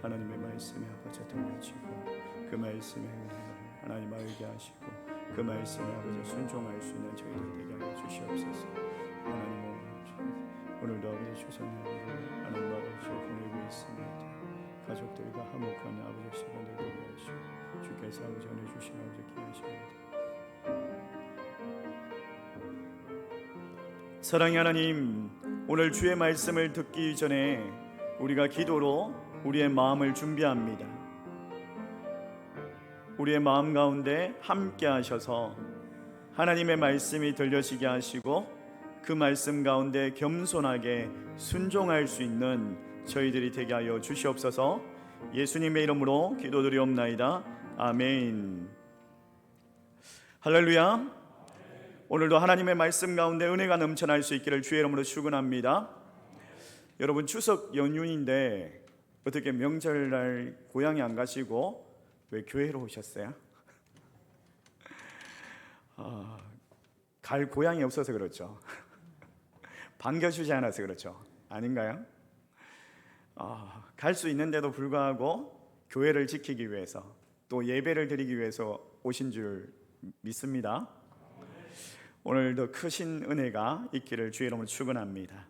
하나님의 말씀에 아버지 들려지고 그 말씀의 은혜를 하나님 알게 하시고 그 말씀에 아버지 순종할 수 있는 저희들 되게 하여 주시옵소서. 하나님 오늘도 아버지 주선을 하나님 아버지 보내고 있습니다. 가족들과 화목한 아버지 시간을 되게 하시고 주께서 아버지 은혜 주신 아버지 기하십니다. 사랑의 하나님, 오늘 주의 말씀을 듣기 전에 우리가 기도로 우리의 마음을 준비합니다. 우리의 마음 가운데 함께 하셔서 하나님의 말씀이 들려지게 하시고 그 말씀 가운데 겸손하게 순종할 수 있는 저희들이 되게 하여 주시옵소서. 예수님의 이름으로 기도드리옵나이다. 아멘. 할렐루야. 오늘도 하나님의 말씀 가운데 은혜가 넘쳐날 수 있기를 주의 이름으로 축원합니다. 여러분, 추석 연휴인데 어떻게 명절날 고향에 안 가시고 왜 교회로 오셨어요? 갈 고향이 없어서 그렇죠. 반겨주지 않아서 그렇죠. 아닌가요? 갈 수 있는데도 불구하고 교회를 지키기 위해서 또 예배를 드리기 위해서 오신 줄 믿습니다. 오늘도 크신 은혜가 있기를 주의 이름으로 축원합니다.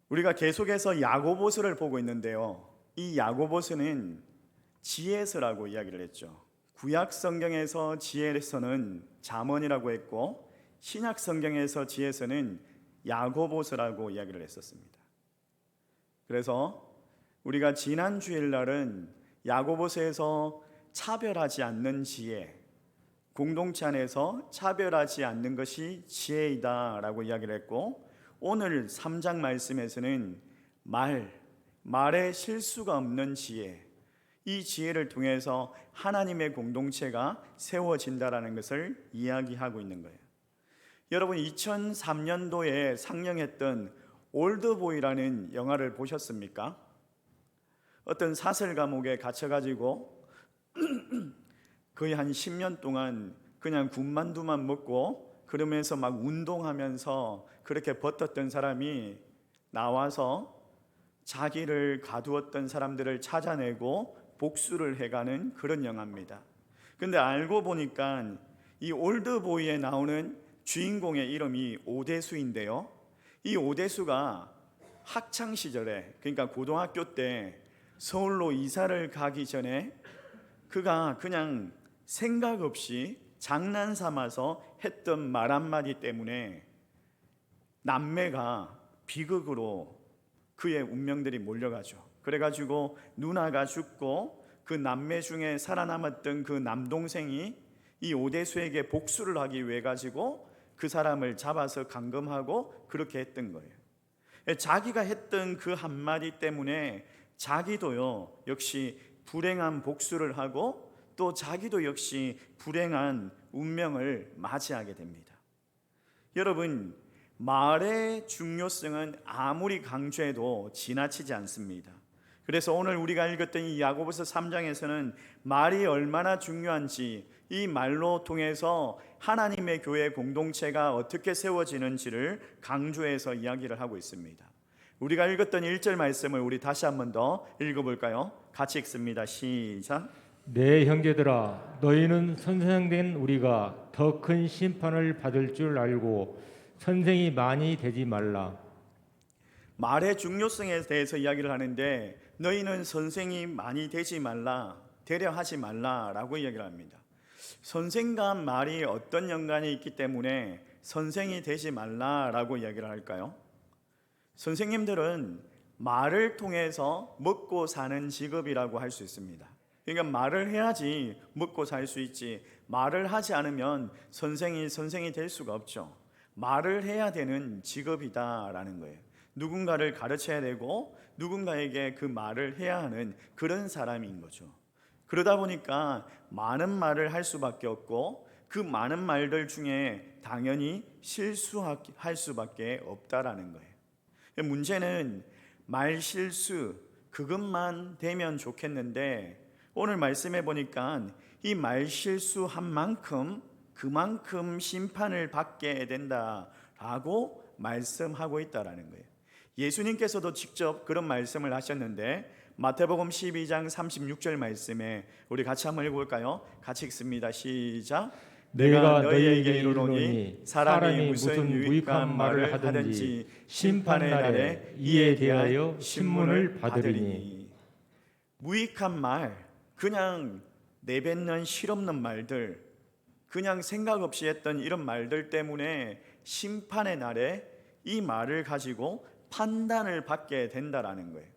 우리가 계속해서 야고보서를 보고 있는데요, 이 야고보서는 지혜서라고 이야기를 했죠. 구약 성경에서 지혜서는 잠언이라고 했고 신약 성경에서 지혜서는 야고보서라고 이야기를 했었습니다. 그래서 우리가 지난 주일날은 야고보서에서 차별하지 않는 지혜, 공동체 안에서 차별하지 않는 것이 지혜이다 라고 이야기를 했고, 오늘 3장 말씀에서는 말에 실수가 없는 지혜, 이 지혜를 통해서 하나님의 공동체가 세워진다라는 것을 이야기하고 있는 거예요. 여러분, 2003년도에 상영했던 올드보이라는 영화를 보셨습니까? 어떤 사슬 감옥에 갇혀가지고 거의 한 10년 동안 그냥 군만두만 먹고 그러면서 막 운동하면서 그렇게 버텼던 사람이 나와서 자기를 가두었던 사람들을 찾아내고 복수를 해가는 그런 영화입니다. 근데 알고 보니까 이 올드보이에 나오는 주인공의 이름이 오대수인데요, 이 오대수가 학창시절에, 그러니까 고등학교 때 서울로 이사를 가기 전에 그가 그냥 생각 없이 장난 삼아서 했던 말 한마디 때문에 남매가 비극으로 그의 운명들이 몰려가죠. 그래가지고 누나가 죽고 그 남매 중에 살아남았던 그 남동생이 이 오대수에게 복수를 하기 위해 가지고 그 사람을 잡아서 감금하고 그렇게 했던 거예요. 자기가 했던 그 한마디 때문에 자기도요 역시 불행한 복수를 하고 또 자기도 역시 불행한 운명을 맞이하게 됩니다. 여러분, 말의 중요성은 아무리 강조해도 지나치지 않습니다. 그래서 오늘 우리가 읽었던 이 야고보서 3장에서는 말이 얼마나 중요한지, 이 말로 통해서 하나님의 교회 공동체가 어떻게 세워지는지를 강조해서 이야기를 하고 있습니다. 우리가 읽었던 1절 말씀을 우리 다시 한 번 더 읽어볼까요? 같이 읽습니다. 시작. 내 형제들아, 너희는 선생된 우리가 더 큰 심판을 받을 줄 알고 선생이 많이 되지 말라. 말의 중요성에 대해서 이야기를 하는데, 너희는 선생이 많이 되지 말라, 되려 하지 말라라고 이야기를 합니다. 선생과 말이 어떤 연관이 있기 때문에 선생이 되지 말라라고 이야기를 할까요? 선생님들은 말을 통해서 먹고 사는 직업이라고 할 수 있습니다. 그러니까 말을 해야지 먹고 살 수 있지, 말을 하지 않으면 선생이 될 수가 없죠. 말을 해야 되는 직업이다라는 거예요. 누군가를 가르쳐야 되고 누군가에게 그 말을 해야 하는 그런 사람인 거죠. 그러다 보니까 많은 말을 할 수밖에 없고 그 많은 말들 중에 당연히 실수할 수밖에 없다라는 거예요. 문제는 말 실수 그것만 되면 좋겠는데, 오늘 말씀해 보니까 이 말 실수한 만큼 그만큼 심판을 받게 된다라고 말씀하고 있다라는 거예요. 예수님께서도 직접 그런 말씀을 하셨는데 마태복음 12장 36절 말씀에 우리 같이 한번 읽어볼까요? 같이 읽습니다. 시작. 내가 너희에게 이르노니 사람이 무슨 유익한 말을 하든지 심판의 날에 이에 대하여 신문을 받으리니. 무익한 말, 그냥 내뱉는 실없는 말들, 그냥 생각 없이 했던 이런 말들 때문에 심판의 날에 이 말을 가지고 판단을 받게 된다라는 거예요.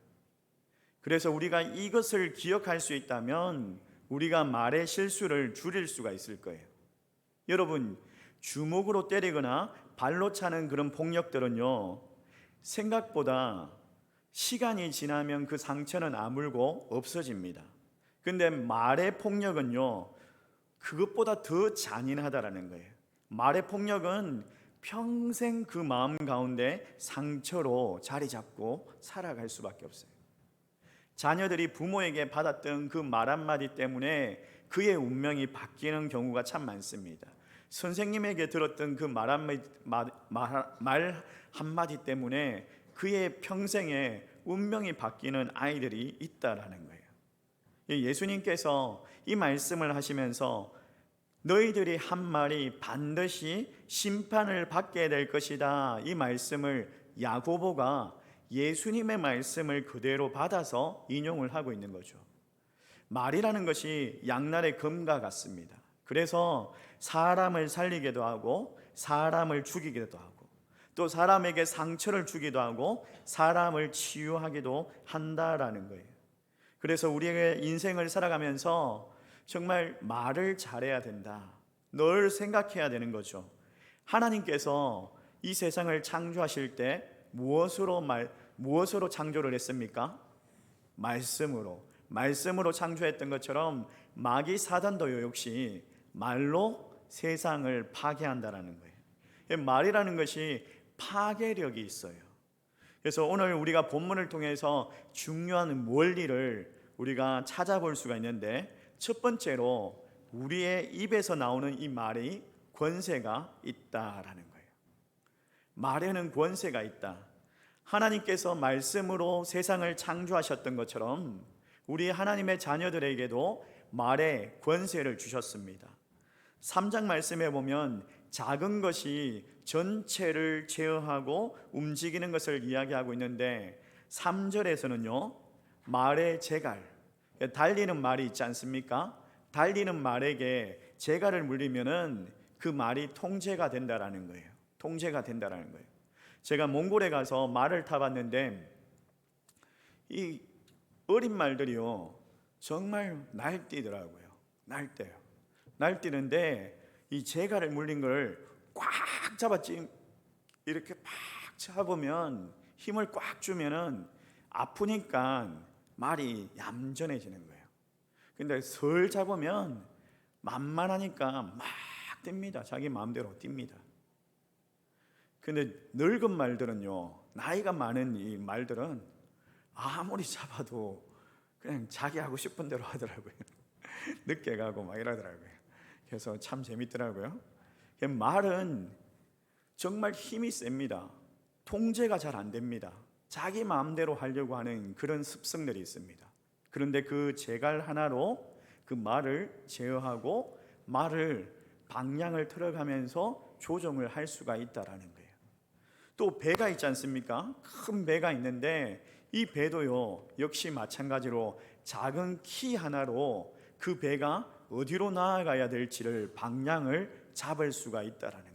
그래서 우리가 이것을 기억할 수 있다면 우리가 말의 실수를 줄일 수가 있을 거예요. 여러분, 주먹으로 때리거나 발로 차는 그런 폭력들은요, 생각보다 시간이 지나면 그 상처는 아물고 없어집니다. 근데 말의 폭력은요, 그것보다 더 잔인하다라는 거예요. 말의 폭력은 평생 그 마음 가운데 상처로 자리 잡고 살아갈 수밖에 없어요. 자녀들이 부모에게 받았던 그 말 한마디 때문에 그의 운명이 바뀌는 경우가 참 많습니다. 선생님에게 들었던 그 말 한마디 때문에 그의 평생의 운명이 바뀌는 아이들이 있다라는 거예요. 예수님께서 이 말씀을 하시면서 너희들이 한 말이 반드시 심판을 받게 될 것이다, 이 말씀을 야고보가 예수님의 말씀을 그대로 받아서 인용을 하고 있는 거죠. 말이라는 것이 양날의 검과 같습니다. 그래서 사람을 살리기도 하고 사람을 죽이기도 하고 또 사람에게 상처를 주기도 하고 사람을 치유하기도 한다라는 거예요. 그래서 우리의 인생을 살아가면서 정말 말을 잘해야 된다, 늘 생각해야 되는 거죠. 하나님께서 이 세상을 창조하실 때 무엇으로 창조를 했습니까? 말씀으로 창조했던 것처럼 마귀 사단도 역시 말로 세상을 파괴한다라는 거예요. 말이라는 것이 파괴력이 있어요. 그래서 오늘 우리가 본문을 통해서 중요한 원리를 우리가 찾아볼 수가 있는데, 첫 번째로 우리의 입에서 나오는 이 말이 권세가 있다라는 거예요. 말에는 권세가 있다. 하나님께서 말씀으로 세상을 창조하셨던 것처럼 우리 하나님의 자녀들에게도 말에 권세를 주셨습니다. 3장 말씀에 보면 작은 것이 전체를 제어하고 움직이는 것을 이야기하고 있는데 3절에서는요, 말의 재갈, 달리는 말이 있지 않습니까? 달리는 말에게 재갈을 물리면은 그 말이 통제가 된다라는 거예요. 통제가 된다라는 거예요. 제가 몽골에 가서 말을 타봤는데 이 어린 말들이요, 정말 날뛰더라고요. 날뛰는데 이 재갈을 물린 걸 꽉 잡았지, 이렇게 팍 잡으면, 힘을 꽉 주면은 아프니까 말이 얌전해지는 거예요. 근데 슬 잡으면 만만하니까 막 뜁니다. 자기 마음대로 뜁니다. 근데 늙은 말들은요, 나이가 많은 이 말들은 아무리 잡아도 그냥 자기 하고 싶은 대로 하더라고요. 늦게 가고 막 이러더라고요. 그래서 참 재밌더라고요. 말은 정말 힘이 셉니다. 통제가 잘 안 됩니다. 자기 마음대로 하려고 하는 그런 습성들이 있습니다. 그런데 그 재갈 하나로 그 말을 제어하고 말을 방향을 틀어가면서 조정을 할 수가 있다라는 거예요. 또 배가 있지 않습니까? 큰 배가 있는데 이 배도요, 역시 마찬가지로 작은 키 하나로 그 배가 어디로 나아가야 될지를 방향을 잡을 수가 있다라는 거예요.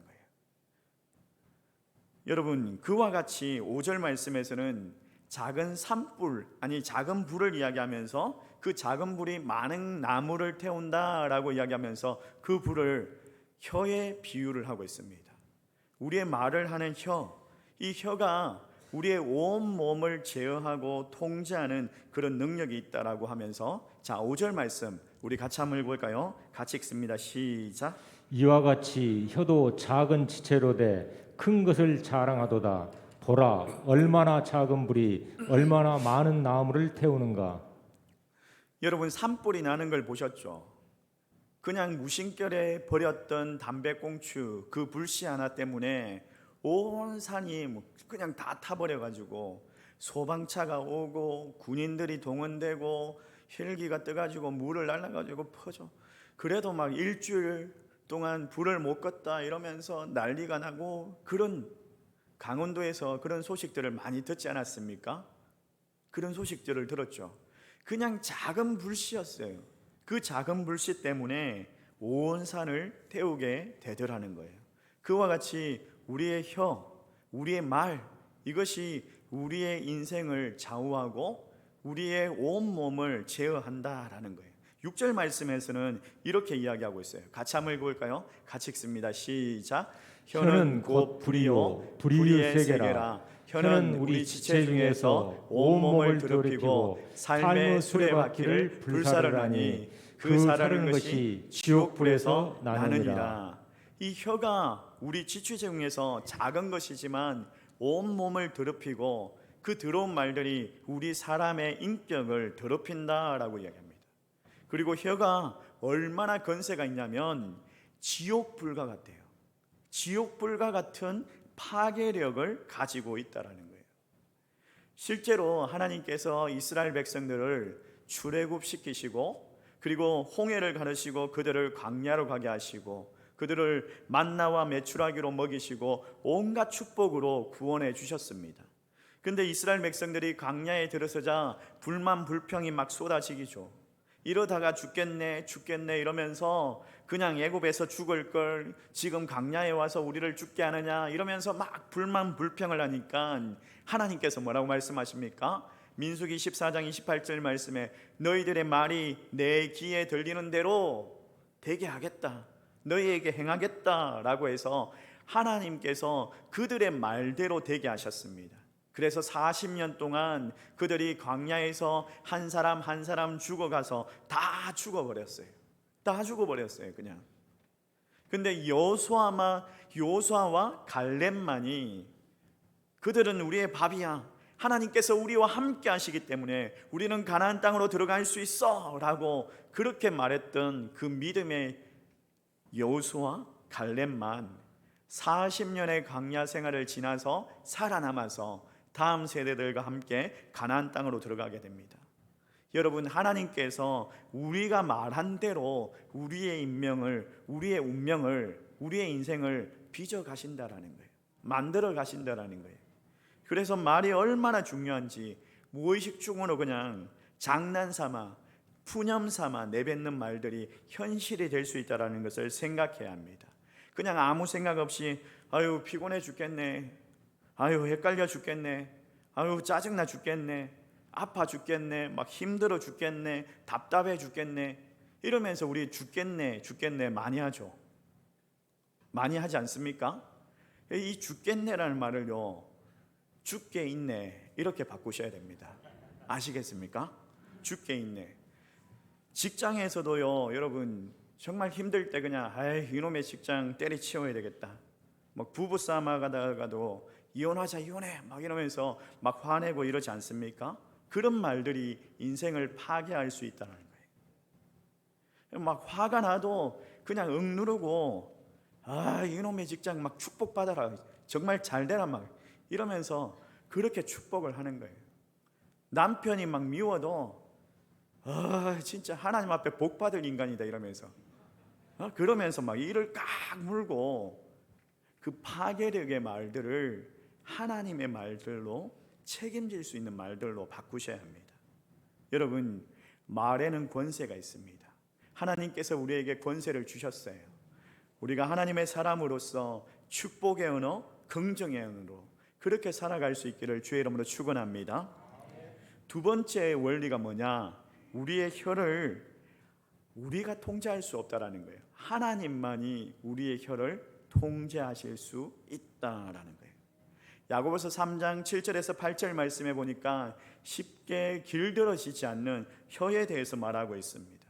여러분, 그와 같이 5절 말씀에서는 작은 산불, 작은 불을 이야기하면서 그 작은 불이 많은 나무를 태운다라고 이야기하면서 그 불을 혀에 비유를 하고 있습니다. 우리의 말을 하는 혀, 이 혀가 우리의 온 몸을 제어하고 통제하는 그런 능력이 있다라고 하면서, 자, 5절 말씀 우리 같이 한번 읽어볼까요? 같이 읽습니다. 시작. 이와 같이 혀도 작은 지체로 돼 큰 것을 자랑하도다. 보라, 얼마나 작은 불이 얼마나 많은 나무를 태우는가. 여러분, 산불이 나는 걸 보셨죠? 그냥 무심결에 버렸던 담배꽁초 그 불씨 하나 때문에 온 산이 그냥 다 타버려가지고 소방차가 오고 군인들이 동원되고 헬기가 떠가지고 물을 날라가지고 퍼져. 그래도 막 일주일 동안 불을 못 껐다 이러면서 난리가 나고, 그런 강원도에서 그런 소식들을 많이 듣지 않았습니까? 그런 소식들을 들었죠. 그냥 작은 불씨였어요. 그 작은 불씨 때문에 온 산을 태우게 되더라는 거예요. 그와 같이 우리의 혀, 우리의 말, 이것이 우리의 인생을 좌우하고 우리의 온 몸을 제어한다라는 거예요. 6절 말씀에서는 이렇게 이야기하고 있어요. 같이 한번 읽어볼까요? 같이 읽습니다. 시작. 혀는 곧 불이요 불의의 세계라. 혀는 우리 지체 중에서 온몸을 더럽히고 삶의 수레바퀴를 불사르나니 그 사르는 것이 지옥불에서 나느니라. 이 혀가 우리 지체 중에서 작은 것이지만 온몸을 더럽히고, 그 더러운 말들이 우리 사람의 인격을 더럽힌다라고 이야기합니다. 그리고 혀가 얼마나 건세가 있냐면 지옥불과 같아요. 지옥불과 같은 파괴력을 가지고 있다라는 거예요. 실제로 하나님께서 이스라엘 백성들을 출애굽시키시고, 그리고 홍해를 가르시고 그들을 광야로 가게 하시고, 그들을 만나와 메추라기로 먹이시고 온갖 축복으로 구원해 주셨습니다. 근데 이스라엘 백성들이 광야에 들어서자 불만 불평이 막 쏟아지기죠. 이러다가 죽겠네 이러면서 그냥 애굽에서 죽을 걸 지금 광야에 와서 우리를 죽게 하느냐 이러면서 막 불만 불평을 하니까 하나님께서 뭐라고 말씀하십니까? 민수기 14장 28절 말씀에 너희들의 말이 내 귀에 들리는 대로 되게 하겠다, 너희에게 행하겠다라고 해서 하나님께서 그들의 말대로 되게 하셨습니다. 그래서 40년 동안 그들이 광야에서 한 사람 한 사람 죽어가서 다 죽어버렸어요. 다 죽어버렸어요 그냥. 근데 여호수아와 갈렙만이, 그들은 우리의 밥이야, 하나님께서 우리와 함께 하시기 때문에 우리는 가나안 땅으로 들어갈 수 있어 라고 그렇게 말했던 그 믿음의 여호수아 갈렙만 40년의 광야 생활을 지나서 살아남아서 다음 세대들과 함께 가나안 땅으로 들어가게 됩니다. 여러분, 하나님께서 우리가 말한 대로 우리의 인명을, 우리의 운명을, 우리의 인생을 빚어 가신다라는 거예요. 만들어 가신다라는 거예요. 그래서 말이 얼마나 중요한지 무의식 중으로 그냥 장난삼아 푸념삼아 내뱉는 말들이 현실이 될 수 있다는 것을 생각해야 합니다. 그냥 아무 생각 없이 아유 피곤해 죽겠네, 아유 헷갈려 죽겠네, 아유 짜증나 죽겠네, 아파 죽겠네, 막 힘들어 죽겠네, 답답해 죽겠네 이러면서 우리 죽겠네 많이 하죠. 많이 하지 않습니까? 이 죽겠네라는 말을요, 죽게 있네 이렇게 바꾸셔야 됩니다. 아시겠습니까? 죽게 있네. 직장에서도요, 여러분 정말 힘들 때 그냥 아이 이놈의 직장 때려치워야 되겠다, 막 부부싸움 하다가도 이혼하자 이혼해 막 이러면서 막 화내고 이러지 않습니까? 그런 말들이 인생을 파괴할 수 있다는 거예요. 막 화가 나도 그냥 억누르고 아 이놈의 직장 막 축복받아라, 정말 잘 되라 막 이러면서 그렇게 축복을 하는 거예요. 남편이 막 미워도 아 진짜 하나님 앞에 복 받을 인간이다 이러면서 그러면서 막 이를 깍 물고, 그 파괴력의 말들을 하나님의 말들로, 책임질 수 있는 말들로 바꾸셔야 합니다. 여러분, 말에는 권세가 있습니다. 하나님께서 우리에게 권세를 주셨어요. 우리가 하나님의 사람으로서 축복의 언어, 긍정의 언어로 그렇게 살아갈 수 있기를 주의 이름으로 축원합니다. 두 번째 원리가 뭐냐? 우리의 혀를 우리가 통제할 수 없다라는 거예요. 하나님만이 우리의 혀를 통제하실 수 있다라는 거예요. 야고보서 3장 7절에서 8절 말씀해 보니까 쉽게 길들어지지 않는 혀에 대해서 말하고 있습니다.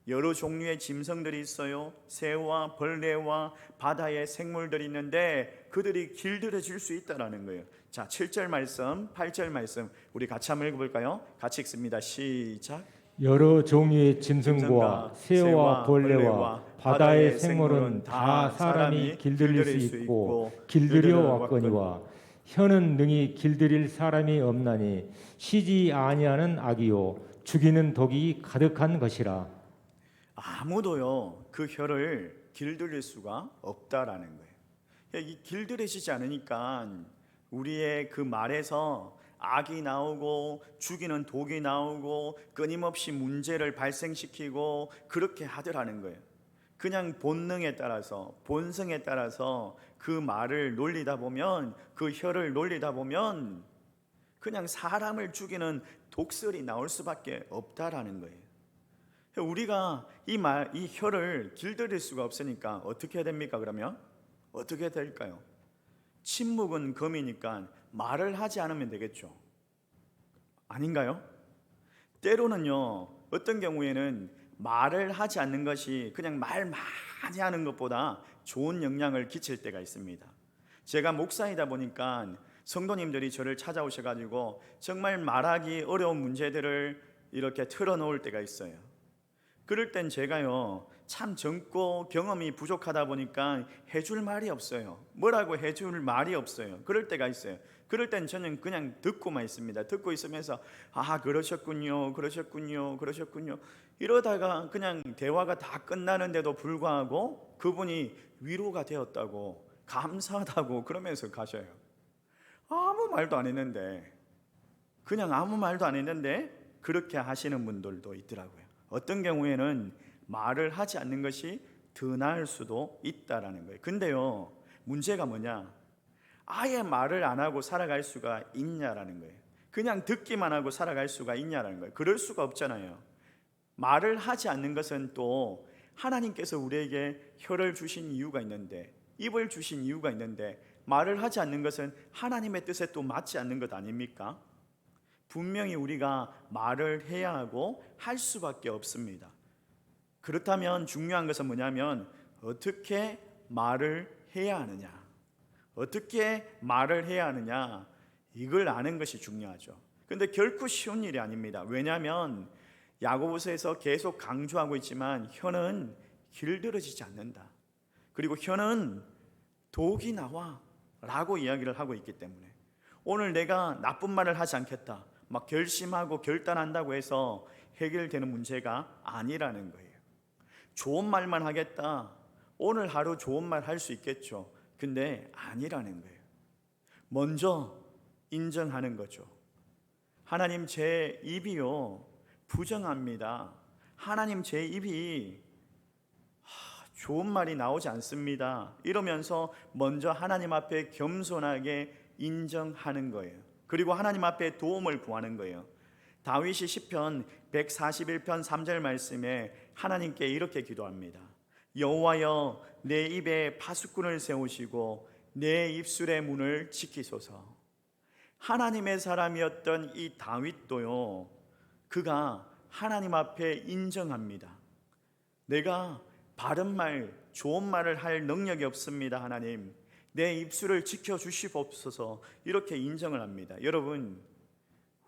여러 종류의 짐승들이 있어요. 새와 벌레와 바다의 생물들이 있는데 그들이 길들여질 수 있다라는 거예요. 자, 7절 말씀, 8절 말씀 우리 같이 한번 읽어볼까요? 같이 읽습니다. 시작. 여러 종류의 짐승과 새와 벌레와 바다의 생물은 다 사람이 길들일 수 있고 길들여 왔거니와 혀는 능히 길들일 사람이 없나니 쉬지 아니하는 악이요 죽이는 독이 가득한 것이라. 아무도요 그 혀를 길들일 수가 없다라는 거예요. 이 길들이시지 않으니까 우리의 그 말에서 악이 나오고 죽이는 독이 나오고 끊임없이 문제를 발생시키고 그렇게 하더라는 거예요. 그냥 본능에 따라서 본성에 따라서 그 말을 놀리다 보면 그 혀를 놀리다 보면 그냥 사람을 죽이는 독설이 나올 수밖에 없다라는 거예요. 우리가 이 혀를 길들일 수가 없으니까 어떻게 해야 됩니까? 그러면 어떻게 될까요? 침묵은 금이니까 말을 하지 않으면 되겠죠. 아닌가요? 때로는요 어떤 경우에는 말을 하지 않는 것이 그냥 말 많이 하는 것보다 좋은 영향을 끼칠 때가 있습니다. 제가 목사이다 보니까 성도님들이 저를 찾아오셔가지고 정말 말하기 어려운 문제들을 이렇게 털어놓을 때가 있어요. 그럴 땐 제가요 참 젊고 경험이 부족하다 보니까 해줄 말이 없어요. 뭐라고 해줄 말이 없어요. 그럴 때가 있어요. 그럴 땐 저는 그냥 듣고만 있습니다. 듣고 있으면서 그러셨군요 그러셨군요 이러다가 그냥 대화가 다 끝나는데도 불구하고 그분이 위로가 되었다고 감사하다고 그러면서 가셔요. 아무 말도 안 했는데 그냥 아무 말도 안 했는데 그렇게 하시는 분들도 있더라고요. 어떤 경우에는 말을 하지 않는 것이 더 나을 수도 있다라는 거예요. 근데요 문제가 뭐냐, 아예 말을 안 하고 살아갈 수가 있냐라는 거예요. 그냥 듣기만 하고 살아갈 수가 있냐라는 거예요. 그럴 수가 없잖아요. 말을 하지 않는 것은 또 하나님께서 우리에게 혀를 주신 이유가 있는데, 입을 주신 이유가 있는데, 말을 하지 않는 것은 하나님의 뜻에 또 맞지 않는 것 아닙니까? 분명히 우리가 말을 해야 하고 할 수밖에 없습니다. 그렇다면 중요한 것은 뭐냐면 어떻게 말을 해야 하느냐, 어떻게 말을 해야 하느냐, 이걸 아는 것이 중요하죠. 근데 결코 쉬운 일이 아닙니다. 왜냐하면 야고보서에서 계속 강조하고 있지만 혀는 길들여지지 않는다. 그리고 혀는 독이 나와 라고 이야기를 하고 있기 때문에 오늘 내가 나쁜 말을 하지 않겠다 막 결심하고 결단한다고 해서 해결되는 문제가 아니라는 거예요. 좋은 말만 하겠다, 오늘 하루 좋은 말 할 수 있겠죠. 근데 아니라는 거예요. 먼저 인정하는 거죠. 하나님 제 입이요 부정합니다. 하나님 제 입이 좋은 말이 나오지 않습니다. 이러면서 먼저 하나님 앞에 겸손하게 인정하는 거예요. 그리고 하나님 앞에 도움을 구하는 거예요. 다윗이 시편 141편 3절 말씀에 하나님께 이렇게 기도합니다. 여호와여 내 입에 파수꾼을 세우시고 내 입술의 문을 지키소서. 하나님의 사람이었던 이 다윗도요 그가 하나님 앞에 인정합니다. 내가 바른 말, 좋은 말을 할 능력이 없습니다. 하나님, 내 입술을 지켜주시옵소서. 이렇게 인정을 합니다. 여러분,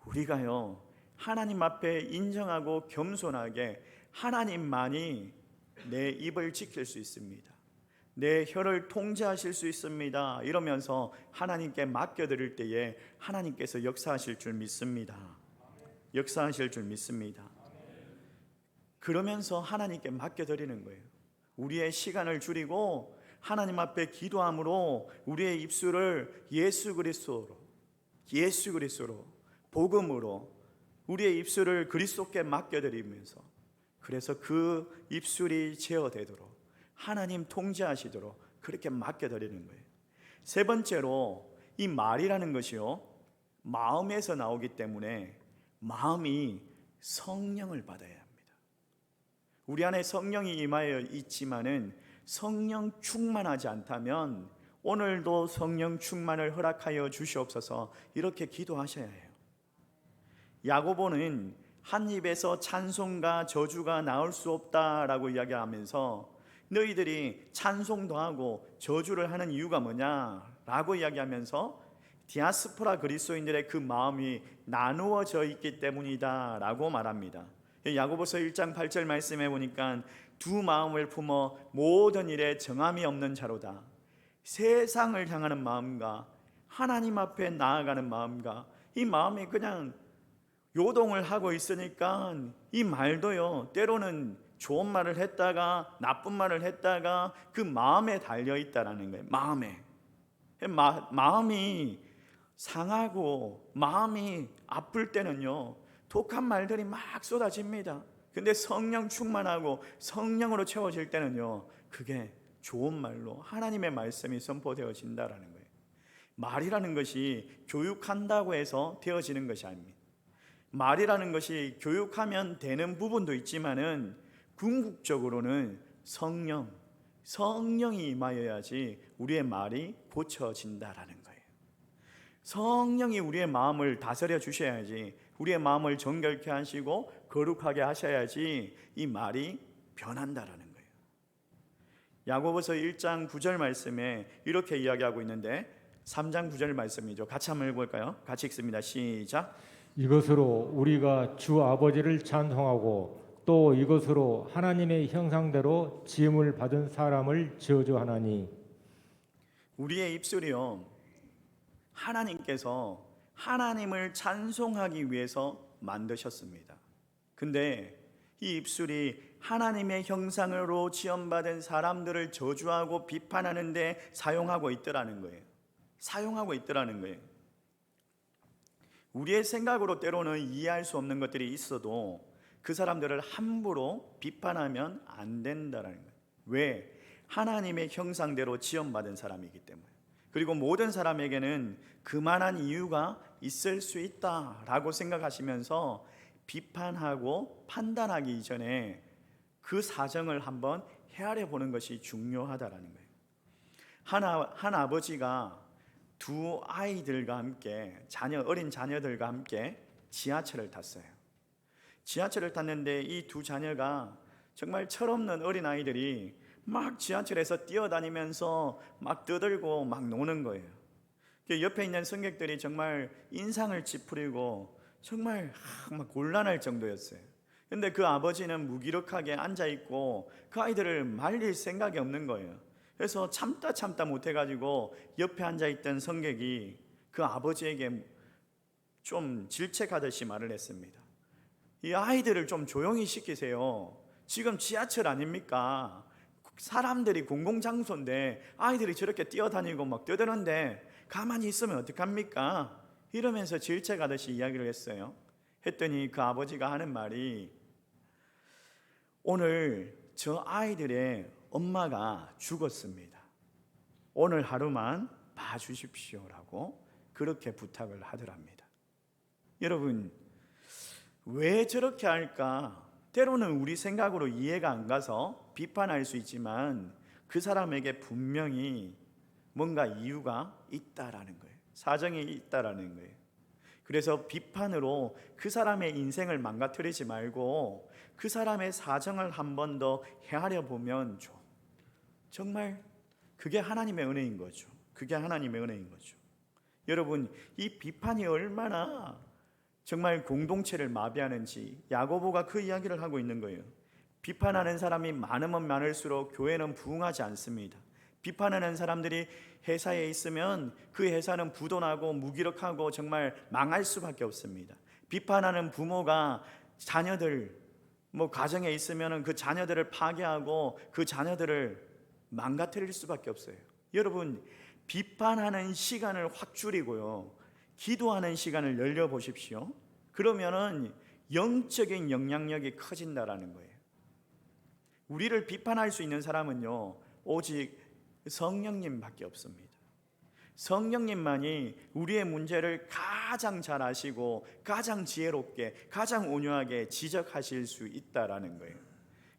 우리가요 하나님 앞에 인정하고 겸손하게 하나님만이 내 입을 지킬 수 있습니다. 내 혀를 통제하실 수 있습니다. 이러면서 하나님께 맡겨드릴 때에 하나님께서 역사하실 줄 믿습니다. 역사하실 줄 믿습니다. 그러면서 하나님께 맡겨드리는 거예요. 우리의 시간을 줄이고 하나님 앞에 기도함으로 우리의 입술을 예수 그리스도로 복음으로 우리의 입술을 그리스도께 맡겨드리면서, 그래서 그 입술이 제어되도록 하나님 통제하시도록 그렇게 맡겨드리는 거예요. 세 번째로 이 말이라는 것이요 마음에서 나오기 때문에 마음이 성령을 받아야 합니다. 우리 안에 성령이 임하여 있지만은 성령 충만하지 않다면 오늘도 성령 충만을 허락하여 주시옵소서 이렇게 기도하셔야 해요. 야고보는 한 입에서 찬송과 저주가 나올 수 없다라고 이야기하면서 너희들이 찬송도 하고 저주를 하는 이유가 뭐냐라고 이야기하면서 디아스포라 그리스도인들의 그 마음이 나누어져 있기 때문이다 라고 말합니다. 야고보서 1장 8절 말씀해 보니까 두 마음을 품어 모든 일에 정함이 없는 자로다. 세상을 향하는 마음과 하나님 앞에 나아가는 마음과 이 마음이 그냥 요동을 하고 있으니까 이 말도요, 때로는 좋은 말을 했다가 나쁜 말을 했다가 그 마음에 달려 있다라는 거예요. 마음이 상하고 마음이 아플 때는요, 독한 말들이 막 쏟아집니다. 근데 성령 충만하고 성령으로 채워질 때는요, 그게 좋은 말로 하나님의 말씀이 선포되어진다라는 거예요. 말이라는 것이 교육한다고 해서 되어지는 것이 아닙니다. 말이라는 것이 교육하면 되는 부분도 있지만은 궁극적으로는 성령이 임하여야지 우리의 말이 고쳐진다라는 거예요. 성령이 우리의 마음을 다스려 주셔야지, 우리의 마음을 정결케 하시고 거룩하게 하셔야지 이 말이 변한다라는 거예요. 야고보서 1장 9절 말씀에 이렇게 이야기하고 있는데 3장 9절 말씀이죠. 같이 한번 읽어볼까요? 같이 읽습니다. 시작. 이것으로 우리가 주 아버지를 찬송하고 또 이것으로 하나님의 형상대로 지음을 받은 사람을 저주하나니. 우리의 입술이요, 하나님께서 하나님을 찬송하기 위해서 만드셨습니다. 근데 이 입술이 하나님의 형상으로 지음받은 사람들을 저주하고 비판하는데 사용하고 있더라는 거예요. 우리의 생각으로 때로는 이해할 수 없는 것들이 있어도 그 사람들을 함부로 비판하면 안 된다는 거예요. 왜? 하나님의 형상대로 지음받은 사람이기 때문에. 그리고 모든 사람에게는 그만한 이유가 있을 수 있다라고 생각하시면서 비판하고 판단하기 이전에 그 사정을 한번 헤아려 보는 것이 중요하다라는 거예요. 한 아버지가 두 아이들과 함께 어린 자녀들과 함께 지하철을 탔어요. 지하철을 탔는데 이 두 자녀가 정말 철없는 어린 아이들이 막 지하철에서 뛰어다니면서 막 떠들고 막 노는 거예요. 옆에 있는 승객들이 정말 인상을 찌푸리고 정말 막 곤란할 정도였어요. 근데 그 아버지는 무기력하게 앉아있고 그 아이들을 말릴 생각이 없는 거예요. 그래서 참다 못해가지고 옆에 앉아있던 승객이 그 아버지에게 좀 질책하듯이 말을 했습니다. 이 아이들을 좀 조용히 시키세요. 지금 지하철 아닙니까? 사람들이 공공장소인데 아이들이 저렇게 뛰어다니고 막 떠드는데 가만히 있으면 어떡합니까? 이러면서 질책하듯이 이야기를 했어요. 했더니 그 아버지가 하는 말이, 오늘 저 아이들의 엄마가 죽었습니다. 오늘 하루만 봐주십시오라고 그렇게 부탁을 하더랍니다. 여러분, 왜 저렇게 할까? 때로는 우리 생각으로 이해가 안 가서 비판할 수 있지만 그 사람에게 분명히 뭔가 이유가 있다라는 거예요. 사정이 있다라는 거예요. 그래서 비판으로 그 사람의 인생을 망가뜨리지 말고 그 사람의 사정을 한 번 더 헤아려 보면 정말 그게 하나님의 은혜인 거죠. 여러분, 이 비판이 얼마나 정말 공동체를 마비하는지 야고보가 그 이야기를 하고 있는 거예요. 비판하는 사람이 많으면 많을수록 교회는 부흥하지 않습니다. 비판하는 사람들이 회사에 있으면 그 회사는 부도나고 무기력하고 정말 망할 수밖에 없습니다. 비판하는 부모가 자녀들 가정에 있으면 그 자녀들을 파괴하고 그 자녀들을 망가뜨릴 수밖에 없어요. 여러분, 비판하는 시간을 확 줄이고요, 기도하는 시간을 열려 보십시오. 그러면은 영적인 영향력이 커진다라는 거예요. 우리를 비판할 수 있는 사람은요, 오직 성령님밖에 없습니다. 성령님만이 우리의 문제를 가장 잘 아시고 가장 지혜롭게 가장 온유하게 지적하실 수 있다라는 거예요.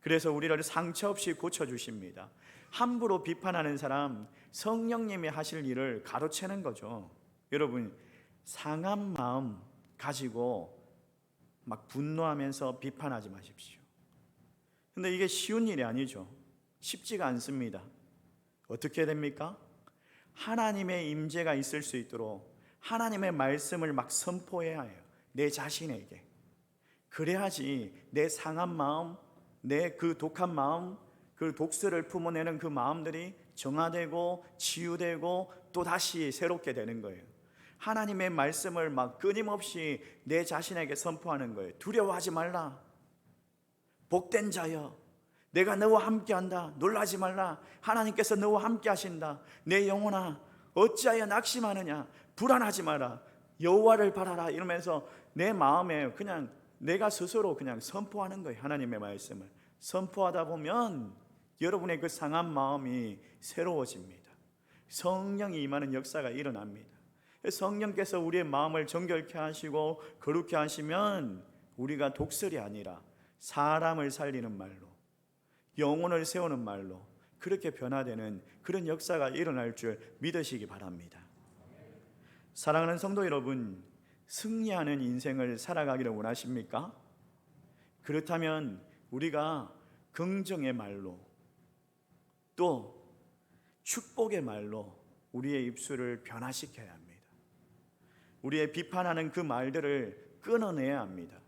그래서 우리를 상처 없이 고쳐주십니다. 함부로 비판하는 사람, 성령님이 하실 일을 가로채는 거죠. 여러분, 상한 마음 가지고 막 분노하면서 비판하지 마십시오. 근데 이게 쉬운 일이 아니죠. 쉽지가 않습니다. 어떻게 됩니까? 하나님의 임재가 있을 수 있도록 하나님의 말씀을 막 선포해야 해요. 내 자신에게. 그래야지 내 상한 마음, 내 그 독한 마음, 그 독서를 품어내는 그 마음들이 정화되고 치유되고 또 다시 새롭게 되는 거예요. 하나님의 말씀을 막 끊임없이 내 자신에게 선포하는 거예요. 두려워하지 말라. 복된 자여, 내가 너와 함께한다. 놀라지 말라. 하나님께서 너와 함께 하신다. 내 영혼아, 어찌하여 낙심하느냐. 불안하지 마라. 여호와를 바라라. 이러면서 내 마음에 그냥 내가 스스로 그냥 선포하는 거예요. 하나님의 말씀을 선포하다 보면 여러분의 그 상한 마음이 새로워집니다. 성령이 임하는 역사가 일어납니다. 성령께서 우리의 마음을 정결케 하시고 거룩케 하시면 우리가 독설이 아니라 사람을 살리는 말로, 영혼을 세우는 말로 그렇게 변화되는 그런 역사가 일어날 줄 믿으시기 바랍니다. 사랑하는 성도 여러분, 승리하는 인생을 살아가기를 원하십니까? 그렇다면 우리가 긍정의 말로 또 축복의 말로 우리의 입술을 변화시켜야 합니다. 우리의 비판하는 그 말들을 끊어내야 합니다.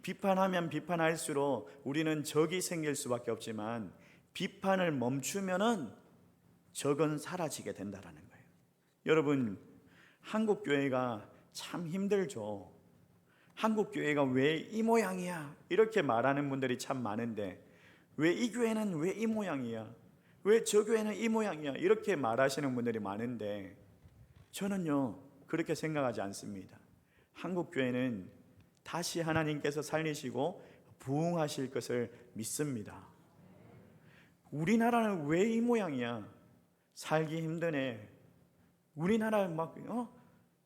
비판하면 비판할수록 우리는 적이 생길 수밖에 없지만 비판을 멈추면은 적은 사라지게 된다는 거예요. 여러분, 한국 교회가 참 힘들죠. 한국 교회가 왜 이 모양이야? 이렇게 말하는 분들이 참 많은데 왜 이 교회는 왜 이 모양이야? 왜 저 교회는 이 모양이야? 이렇게 말하시는 분들이 많은데 저는요 그렇게 생각하지 않습니다. 한국 교회는 다시 하나님께서 살리시고 부흥하실 것을 믿습니다. 우리나라는 왜 이 모양이야? 살기 힘드네. 우리나라 막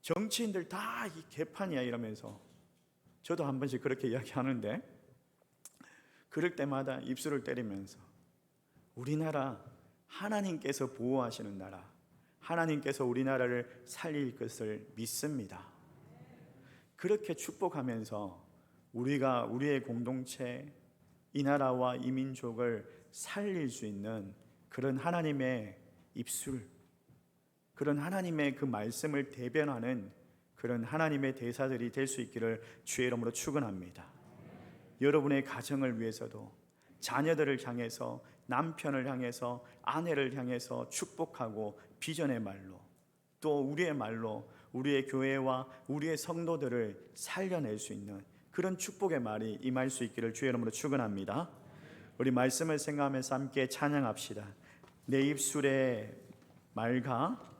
정치인들 다 이 개판이야 이러면서 저도 한 번씩 그렇게 이야기하는데 그럴 때마다 입술을 때리면서 우리나라 하나님께서 보호하시는 나라, 하나님께서 우리나라를 살릴 것을 믿습니다. 그렇게 축복하면서 우리가 우리의 공동체, 이 나라와 이 민족을 살릴 수 있는 그런 하나님의 입술, 그런 하나님의 그 말씀을 대변하는 그런 하나님의 대사들이 될 수 있기를 주의 이름으로 축원합니다. 여러분의 가정을 위해서도 자녀들을 향해서, 남편을 향해서, 아내를 향해서 축복하고 비전의 말로 또 우리의 말로 우리의 교회와 우리의 성도들을 살려낼 수 있는 그런 축복의 말이 임할 수 있기를 주의 이름으로 축원합니다. 우리 말씀을 생각하면서 함께 찬양합시다. 내 입술의 말과